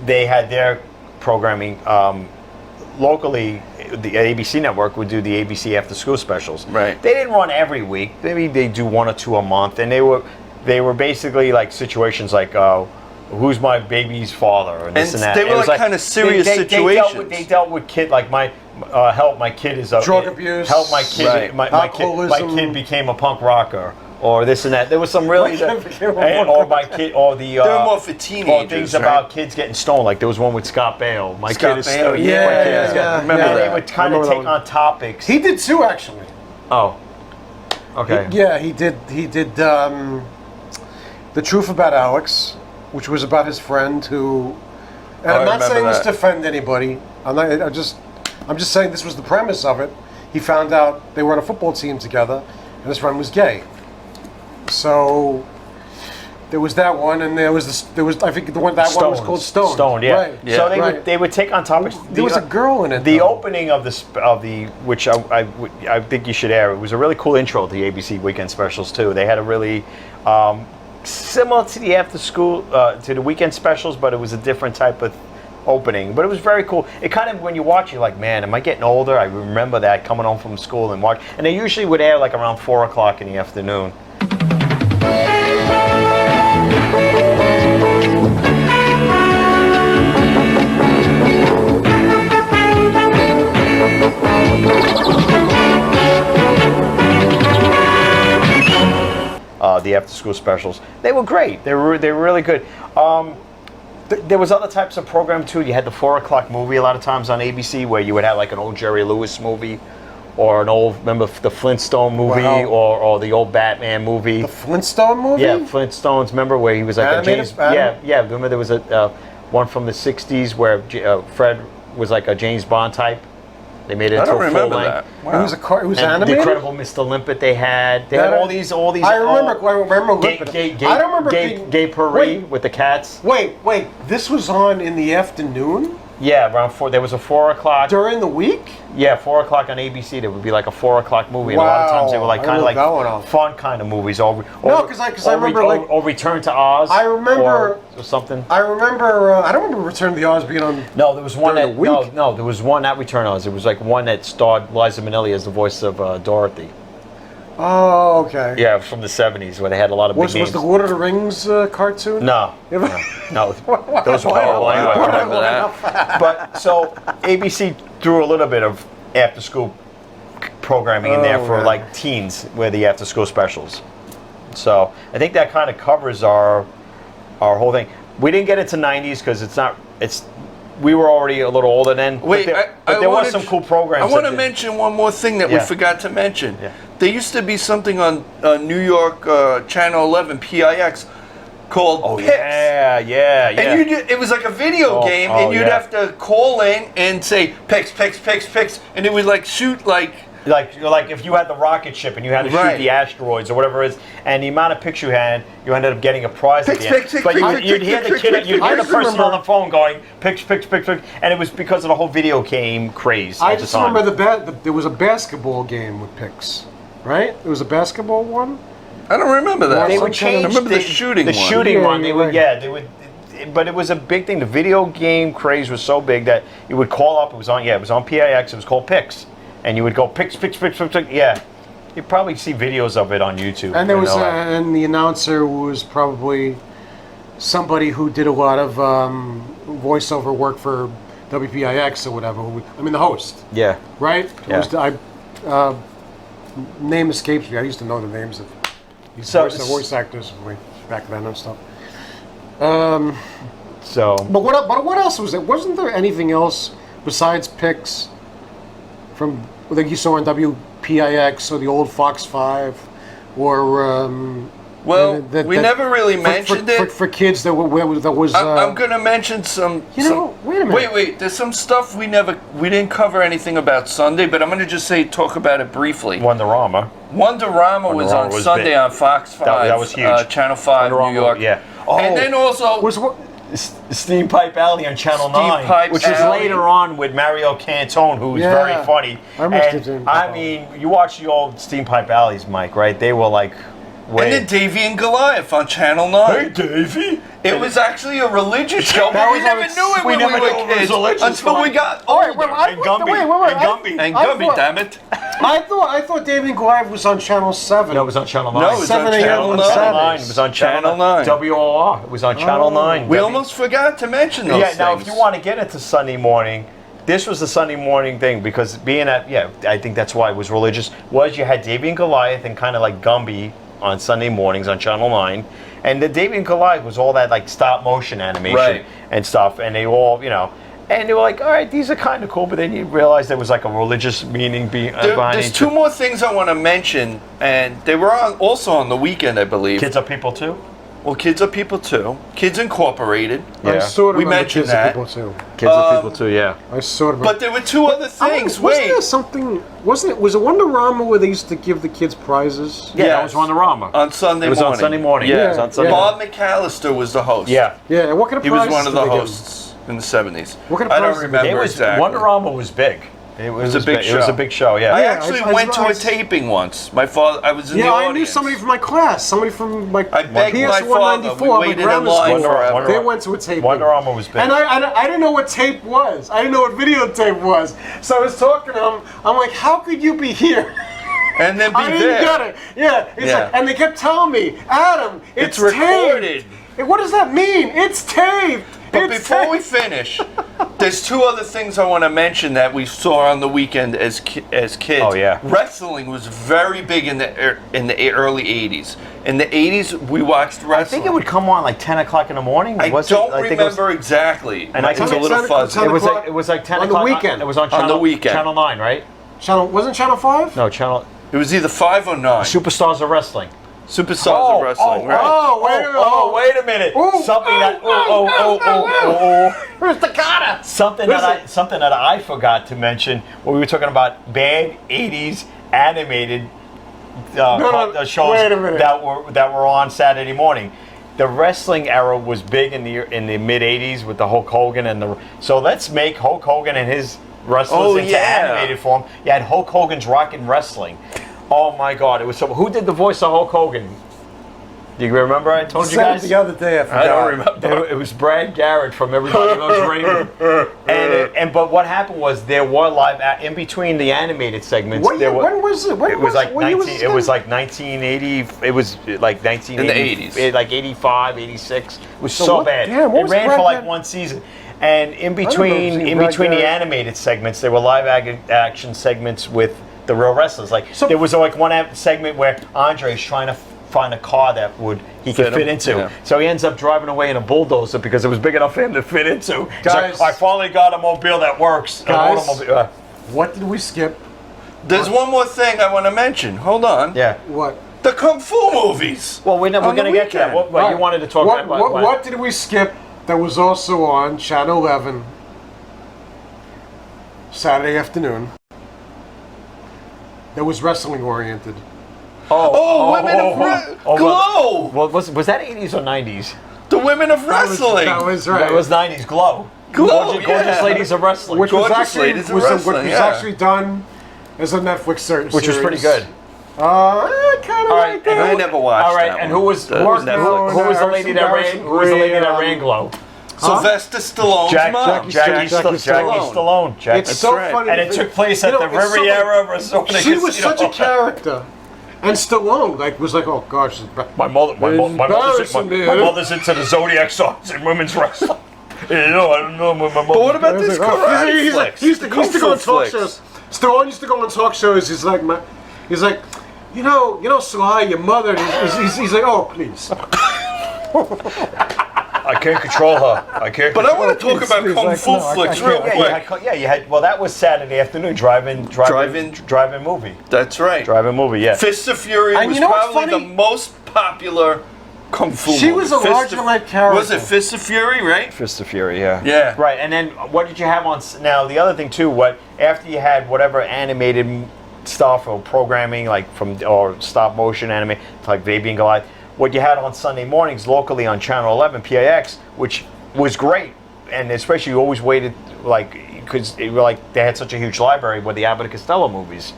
They had their programming locally. The ABC network would do the ABC after school specials. Right. They didn't run every week. Maybe they do one or two a month, and they were basically like situations like. Who's my baby's father and this and that. They were It was like kind of serious situations. They dealt with kid like my help. My kid is Drug abuse. Help my kid. Right. My Alcoholism. kid became a punk rocker or this and that. There was some really My kid became a punk or my kid or the They were more for teenagers, or things right? about kids getting stoned. Like there was one with Scott Bale. My Scott kid is Bale, stoned. yeah, My kid is yeah, stoned. yeah. Remember And that. they would kind I of remember take that on topics. He did too, actually. Oh. Okay. Yeah, he did. He did The Truth About Alex, which was about his friend who. And I I'm not remember saying this that. to offend anybody. I'm just saying this was the premise of it. He found out they were on a football team together, and his friend was gay. So there was that one, and there was I think one was called Stoned. Stoned, yeah. Right. Yeah. So Right. they would take on topics. There was a girl in it. The though. opening of the which I think you should air. It was a really cool intro to the ABC weekend specials too. They had a really similar to the after school to the weekend specials, but it was a different type of opening. But it was very cool. It kind of when you watch, you're like, man, am I getting older? I remember that coming home from school and watch. And they usually would air like around 4:00 in the afternoon. The after-school specials. They were great. They were really good. There was other types of program too. You had the 4:00 movie a lot of times on ABC, where you would have like an old Jerry Lewis movie, or an old remember the Flintstone movie, Wow. or the old Batman movie. The Flintstone movie. Yeah, Flintstones. Remember where he was like Animated? a James? Yeah. Remember there was a one from the '60s where Fred was like a James Bond type. They made it I into don't a full remember length. that. It was it was And animated. The Incredible Mr. Limpet they had. They had all these. I remember Gay, Limpet. I don't remember being- Gay Parade with the cats. Wait. This was on in the afternoon Yeah, around 4. There was a 4:00. during the week. Yeah, 4:00 on ABC. There would be like a 4:00 movie, and a lot of times they were like Wow, kind of I like don't know that one. fun kind of movies. Or No, 'cause I remember, like- or Return to Oz. I remember- or something. I remember. I don't remember Return to the Oz being on. No, there was one During that the week? no, there was one not Return to Oz. It was like one that starred Liza Minnelli as the voice of Dorothy. Oh, okay. Yeah, from the '70s where they had a lot of Was big names. the Lord of the Rings cartoon? No, no, those were horrible. I Anyway. remember that. But so ABC threw a little bit of after-school programming in there for yeah. like teens, where the after-school specials. So I think that kind of covers our whole thing. We didn't get into '90s because we were already a little older then. Wait, but there was some cool programs. I want to that- mention one more thing that we Yeah. forgot to mention. Yeah. There used to be something on New York Channel 11 PIX called Oh Pix. yeah. And it was like a video game, and you'd yeah. have to call in and say Pix, and it would like shoot like. Like if you had the rocket ship and you had to shoot Right. the asteroids or whatever it is, and the amount of picks you had, you ended up getting a prize at the end. Pick, But pick, you'd pick, hear pick, the pick, kid, pick, you'd pick. hear I the just person remember- on the phone going picks, and it was because of the whole video game craze I at the just time. remember there was a basketball game with picks. right? It was a basketball one. I don't remember that. They would change. I remember the shooting one. The shooting Yeah, one. They you're would. right. Yeah, they would. But it was a big thing. The video game craze was so big that you would call up. It was on. Yeah, it was on PIX. It was called Pix, and you would go Pix. Yeah, you probably see videos of it on YouTube. And there was, you know, and the announcer was probably somebody who did a lot of voiceover work for WPIX or whatever. I mean, the host, yeah. right? Yeah. It was, name escapes me. I used to know the names of these voice actors way back then and stuff. So. But what else was there? Wasn't there anything else besides Pix from like you saw on WPIX or the old Fox 5 or Well, we never really mentioned it. For kids that was. I'm gonna mention some. Wait a minute. Wait. There's some stuff we didn't cover anything about Sunday, but I'm gonna just talk about it briefly. Wonderama. Wonderama was on Sunday big. on Fox 5. That was huge. Channel 5, Wonderama, New York. Yeah. Oh, And then also was what? Steam Pipe Alley on Channel 9, Pipe which was Alley. later on with Mario Cantone, who was very funny. I remember And, Steam Pipe I mean, you watch the old Steam Pipe Alleys, Mike, right? They were like, And then Davy and Goliath on Channel 9. Hey, Davy! It was actually a religious show, That but we was never always- knew it when we were kids until we got older. And Gumby. And Gumby, damn it. I thought David and Goliath was on Channel 7. No, it was on Channel 9. No, it was on 7 a.m. Channel on 9. Saturdays. It was on Channel 9. WOR. It was on Channel 9. We almost forgot to mention those things. Now, if you want to get into Sunday morning, this was the Sunday morning thing because being at, I think that's why it was religious, was you had Davy and Goliath and kind of like Gumby on Sunday mornings on Channel 9. And the Davy and Goliath was all that like stop motion animation and stuff. And they all, and they were like, all right, these are kind of cool. But then you realize there was like a religious meaning behind There's it. two more things I want to mention, and they were also on the weekend, I believe. Kids Are People Too? Well, Kids Are People Too. Kids Incorporated. I sort of We remember mentioned Kids that. Are People too. Kids Are People Too, yeah. I sort of. But there were two other things. Wasn't there something? Was it Wonderama where they used to give the kids prizes? Yeah, that Yes. was Wonderama. On Sunday morning. It was on Sunday morning. Yeah. It was on Sunday Bob McAllister was the host. Yeah. Yeah. What kind of He was prizes one of did the they give? hosts in the 70s. What kind of I don't prizes did they remember give? exactly. Wonderama was big. It was a big It was show. a big show, yeah. I Yeah, actually I- went to I- a taping once. My father, I was in the Yeah, audience. I knew somebody from my class. Somebody from my I begged my PS194, father. We my waited in grammar line school. forever. They went to a taping. Wonderama was big. And I didn't know what tape was. I didn't know what videotape was. So I was talking to him. I'm like, how could you be here? And then be I didn't there. get it. Yeah. It's Yeah. like, and they kept telling me, Adam, It's taped. recorded. What does that mean? It's taped. But before we finish, there's two other things I want to mention that we saw on the weekend as kids. Oh, yeah. Wrestling was very big in the early 80s. In the 80s, we watched wrestling. I think it would come on like 10 o'clock in the morning. I was don't it? think it was- remember exactly. And I It's a think little fuzzy. It was like 10 on the o'clock. weekend. It was on On the weekend. Channel 9, right? Wasn't Channel 5? No, Channel. It was either 5 or 9. Superstars of Wrestling. Superstars of Wrestling, right? Wait a minute. Something that. Where's the kata? Something that I forgot to mention when we were talking about bad 80s animated shows wait a minute. that were on Saturday morning. The wrestling era was big in the mid 80s with the Hulk Hogan so let's make Hulk Hogan and his wrestlers into animated form. You had Hulk Hogan's Rockin' Wrestling. Oh my God! It was so. Who did the voice of Hulk Hogan? Do you remember? I told you guys the other day. I forgot. I don't remember. It was Brad Garrett from Everybody Loves Raymond. But what happened was there were in between the animated segments. When was it? It was like 1980. It was like 1980. In the 80s. Like 85, 86. It was So so what- bad. damn, what It was ran Brad for like Garrett? one season. And in remember between seeing Brad the Garrett. animated segments, there were live action segments with the real wrestlers. Like there was like one segment where Andre's trying to find a car that he could fit into. Yeah. So he ends up driving away in a bulldozer because it was big enough for him to fit into. He's Guys. like, I finally got a mobile that works. Guys. Automobile. What did we skip? There's one more thing I want to mention. Hold on. Yeah. What? The Kung Fu movies. Well, we're going to get to that. What you wanted to talk about? What did we skip that was also on Channel 11 Saturday afternoon that was wrestling oriented? Women of Glow. Well, was that 80s or 90s? The Women of Wrestling. That was right. That was 90s. Glow. Glow, Gorgeous Ladies of Wrestling. Which was Gorgeous actually Ladies of Wrestling, which was actually done as a Netflix series. Which was pretty good. I kind of All right, like that. I never watched All right, that and one. who was The Mark Netflix. Mellon, who was the lady that Harrison ran Glow? Sylvester Stallone's mom. Jackie Stallone. It's so right. funny. And it took place at the it's so- Riviera Resort. She was such a character. And Stallone was like, oh gosh, My mother's into the Zodiac signs and women's wrestling. You know, I don't know. My mother. But what about this karate flicks? He used to Kung go on fu talk flicks. shows. Stallone used to go on talk shows. He's like, you know, Sly, your mother. He's like, oh, please. I can't control her. I can't. But I want to talk He's about Kung like, Fu no, I flicks can't. real quick. You had. Well, that was Saturday afternoon. Drive-in movie. That's right. Drive-in movie. Yeah. Fists of Fury And was you know what's probably the funny? most popular Kung Fu movie. She was a Fist of- larger-than-life character. Was it Fists of Fury, right? Fist of Fury. Yeah. Yeah. Right. And then what did you have on? Now the other thing too. What after you had whatever animated stuff or programming like or stop motion anime like Baby and Goliath. What you had on Sunday mornings locally on Channel 11 PIX, which was great, and especially you always waited because they had such a huge library with the Abbott and Costello movies,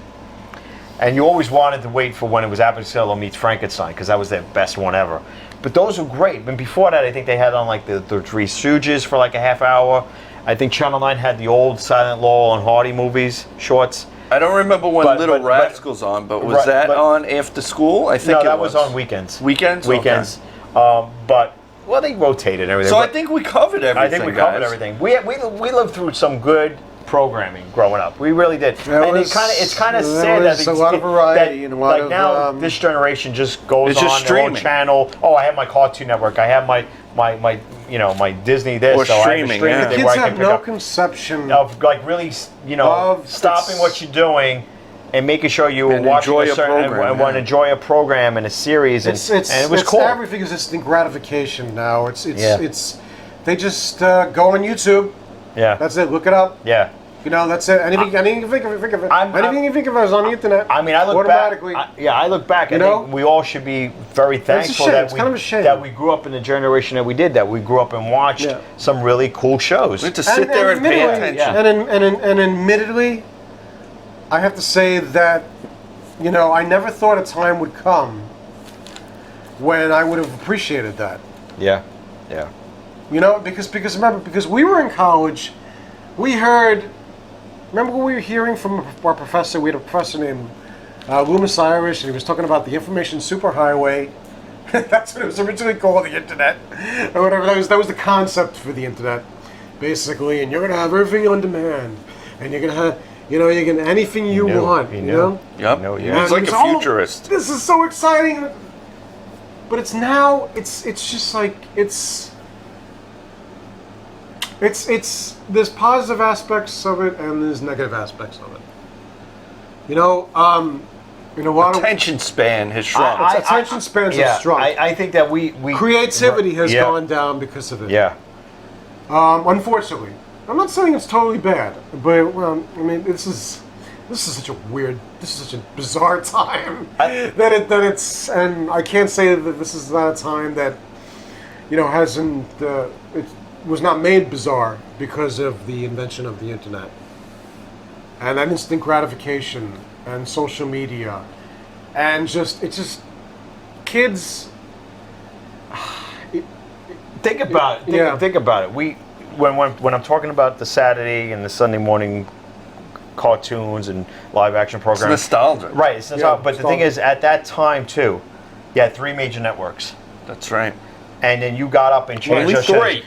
and you always wanted to wait for when it was Abbott and Costello meets Frankenstein because that was their best one ever. But those were great. And before that, I think they had on like the Three Stooges for like a half hour. I think Channel 9 had the old Silent Laurel and Hardy movies shorts. I don't remember when But- Rascals on, but was that on after school? I think No, it that was on weekends. Weekends? Weekends. But they rotated and everything. So I But think we covered everything. I think we covered guys. everything. We lived through some good programming growing up. We really did. It's kind of sad that was a lot of variety and a lot of, now this generation just goes It's on just their own streaming. channel. Oh, I have my Cartoon Network. I have my Disney this. Or so I have a streaming, streaming yeah. thing Kids where I have can pick no up conception of like really Of stopping what you're doing and making sure you were And watching enjoy a a certain program, and want to yeah. enjoy a program and a series and it was cool. Everything is instant gratification now. It's Yeah. they just go on YouTube. Yeah. That's it. Look it up. Yeah. You know, that's it. Anything you think of it. Anything you think of it is on the internet. I mean, I look automatically. back. I look back. I think we all should be very thankful shame. that It's kind of a shame. that we grew up in the generation that we did. That we grew up and watched some really cool shows. We had to sit there and pay admittedly- attention. And admittedly, I have to say that, I never thought a time would come when I would have appreciated that. Yeah. Yeah. Because remember, because we were in college, we heard. Remember what we were hearing from our professor? We had a professor named Loomis Irish, and he was talking about the information superhighway. That's what it was originally called, the internet, or whatever. That was the concept for the internet, basically. And you're gonna have everything on demand, and you're gonna have, you're gonna anything you want. He You knew. know. Yep. No, He yeah. was like a Oh, futurist. this is so exciting. But it's now. It's just like it's there's positive aspects of it and there's negative aspects of it. Attention span has shrunk. Attention spans have shrunk. I think that we Creativity has yeah. gone down because of it. Yeah. Unfortunately, I'm not saying it's totally bad, but this is such a bizarre time that it's, and I can't say that this is not a time that hasn't it was not made bizarre because of the invention of the internet and that instant gratification and social media and kids. Think about it. Think about it. When I'm talking about the Saturday and the Sunday morning cartoons and live action programs, It's nostalgia. right? It's nostalgia. But the thing is, at that time too, you had 3 major networks, That's right. and then you got up and changed. Only those channels. 3.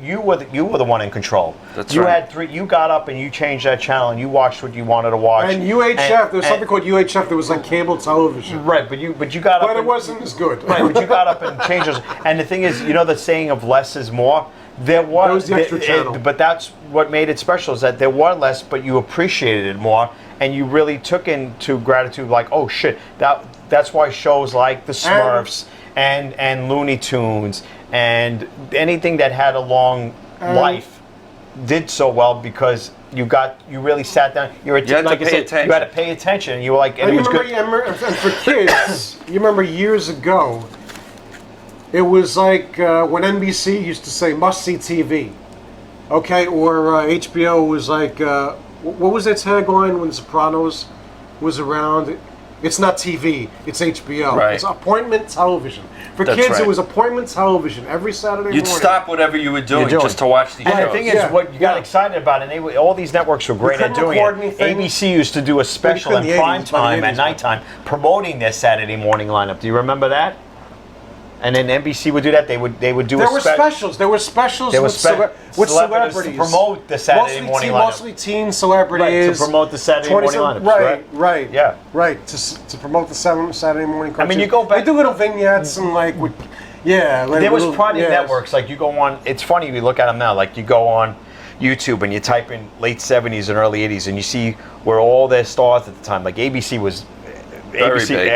You were the one in control. That's you right. had 3. You got up and you changed that channel and you watched what you wanted to watch. And UHF, there was something called UHF that was like cable television. Right, but you got up. But it and- wasn't as good. Right, but you got up and changed those. And the thing is, the saying of less is more. There was the extra channel. but that's what made it special is that there were less, but you appreciated it more, and you really took into gratitude. Like, oh shit, that's why shows like the Smurfs and Looney Tunes and anything that had a long life did so well because you really sat down. You had to pay attention. You had to pay attention. And you were like, and it was good. And for kids, you remember years ago, it was like when NBC used to say must-see TV, okay, or HBO was like, what was their tagline when Sopranos was around? It's not TV. It's HBO. Right. It's appointment television. For That's kids, right. it was appointment television every Saturday You'd morning. stop whatever you were doing just to watch these And shows. the thing is, Yeah. what you got excited about, and all these networks were great at couldn't doing record it. anything. ABC used to do a special couldn't in in the prime 80s, by the time at 80s, nighttime promoting their Saturday morning lineup. Do you remember that? And then NBC would do that. They would do There a were specials. There were specials There were with celebrities celebrities to promote the Saturday morning lineup. Mostly teen celebrities. Right, to promote the Saturday morning lineups, Right, right? right. Yeah. Right, to promote the Saturday morning cartoons. I mean, you go back- They do little vignettes and like, like There was little- plenty of yes. networks. Like you go on. It's funny we look at them now. Like you go on YouTube and you type in late 70s and early 80s, and you see where all their stars at the time. Like ABC was. Very big.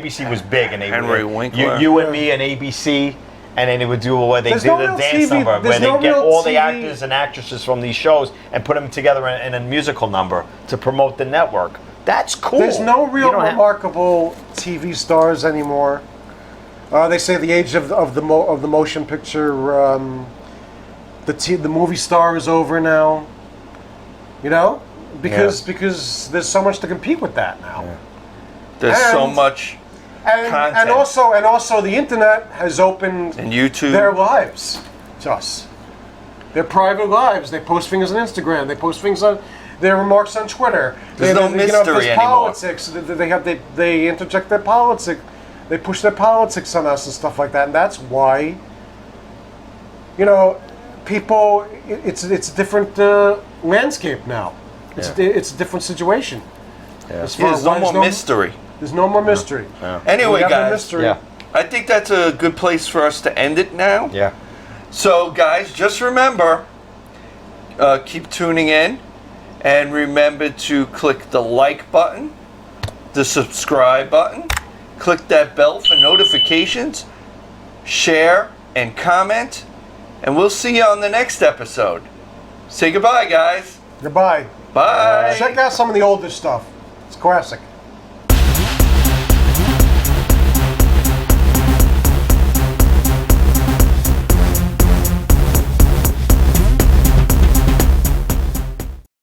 ABC was big, and they Henry would, Winkler. you and me and ABC, and then they would do where they There's did no the real dance TV number, there's where they no get real all the TV actors and actresses from these shows and put them together in a musical number to promote the network. That's cool. There's no real You don't have- remarkable TV stars anymore. They say the age of the motion picture, the movie star is over now. You know, because there's so much to compete with that now. Yeah. There's so And- much And content. also the internet has opened And YouTube. their lives to us. Their private lives. They post things on Instagram. They post things on their remarks on Twitter. There's no mystery there's anymore. Politics. They interject their politics. They push their politics on us and stuff like that. And that's why, people. It's a different landscape now. It's a different situation. As far There's as no why more mystery. There's no more mystery. Anyway, We have no guys, mystery. Yeah. I think that's a good place for us to end it now. Yeah. So, guys, just remember, keep tuning in, and remember to click the like button, the subscribe button, click that bell for notifications, share, and comment, and we'll see you on the next episode. Say goodbye, guys. Goodbye. Bye. Check out some of the older stuff. It's classic.